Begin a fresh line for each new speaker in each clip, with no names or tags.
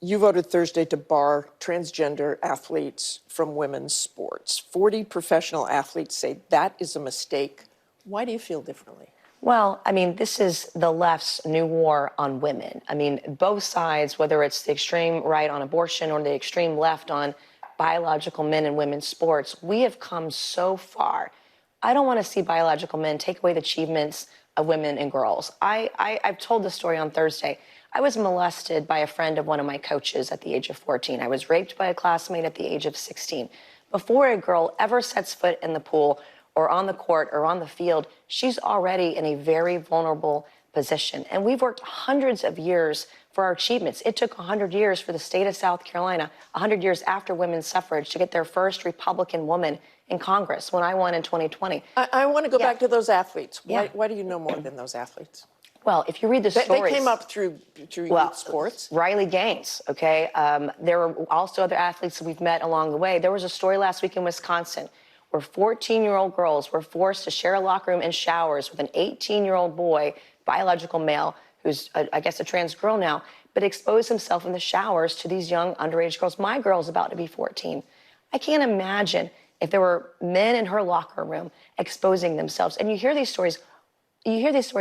You voted Thursday to bar transgender athletes from women's sports. 40 professional athletes say that is a mistake. Why do you feel differently?
Well, I mean, this is the left's new war on women. I mean, both sides, whether it's the extreme right on abortion or the extreme left on biological men and women's sports, we have come so far. I don't want to see biological men take away the achievements of women and girls. I've told the story on Thursday. I was molested by a friend of one of my coaches at the age of 14. I was raped by a classmate at the age of 16. Before a girl ever sets foot in the pool or on the court or on the field, she's already in a very vulnerable position. And we've worked hundreds of years for our achievements. It took 100 years for the state of South Carolina, 100 years after women's suffrage, to get their first Republican woman in Congress when I won in 2020.
I want to go back to those athletes. Why do you know more than those athletes?
Well, if you read the stories...
They came up through youth sports.
Riley Gaines, okay? There were also other athletes that we've met along the way. There was a story last week in Wisconsin where 14-year-old girls were forced to share a locker room and showers with an 18-year-old boy, biological male, who's, I guess, a trans girl now, but exposed himself in the showers to these young underage girls. My girl's about to be 14. I can't imagine if there were men in her locker room exposing themselves. And you hear these stories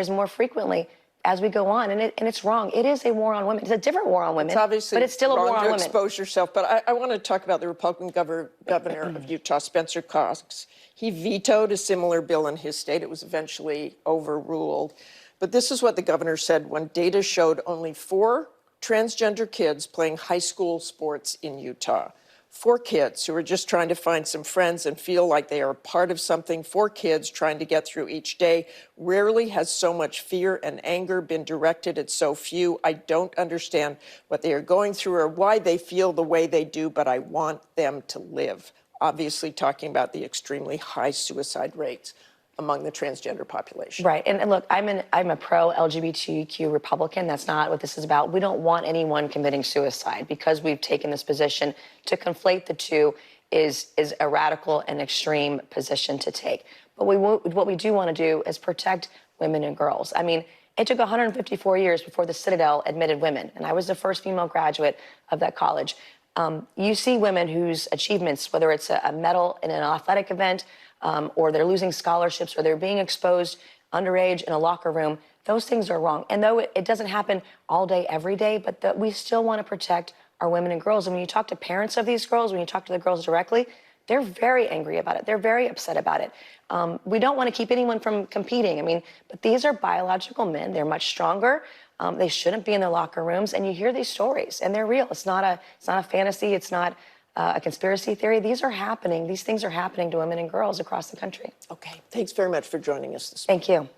more frequently as we go on, and it's wrong. It is a war on women. It's a different war on women,
it's obviously
but it's still a war on women.
Expose yourself. But I want to talk about the Republican governor of Utah, Spencer Cox. He vetoed a similar bill in his state. It was eventually overruled. But this is what the governor said when data showed only 4 transgender kids playing high school sports in Utah. 4 kids who are just trying to find some friends and feel like they are part of something. 4 kids trying to get through each day. Rarely has so much fear and anger been directed at so few. I don't understand what they are going through or why they feel the way they do, but I want them to live. Obviously talking about the extremely high suicide rates among the transgender population.
Right, and look, I'm a pro-LGBTQ Republican. That's not what this is about. We don't want anyone committing suicide. Because we've taken this position to conflate the two is a radical and extreme position to take. But what we do want to do is protect women and girls. I mean, it took 154 years before the Citadel admitted women, and I was the first female graduate of that college. You see women whose achievements, whether it's a medal in an athletic event, or they're losing scholarships, or they're being exposed underage in a locker room, those things are wrong. And though it doesn't happen all day, every day, but we still want to protect our women and girls. And when you talk to parents of these girls, when you talk to the girls directly, they're very angry about it. They're very upset about it. We don't want to keep anyone from competing. I mean, but these are biological men. They're much stronger. They shouldn't be in their locker rooms. And you hear these stories, and they're real. It's not a fantasy. It's not a conspiracy theory. These are happening. These things are happening to women and girls across the country.
Okay. Thanks very much for joining us this morning.
Thank you.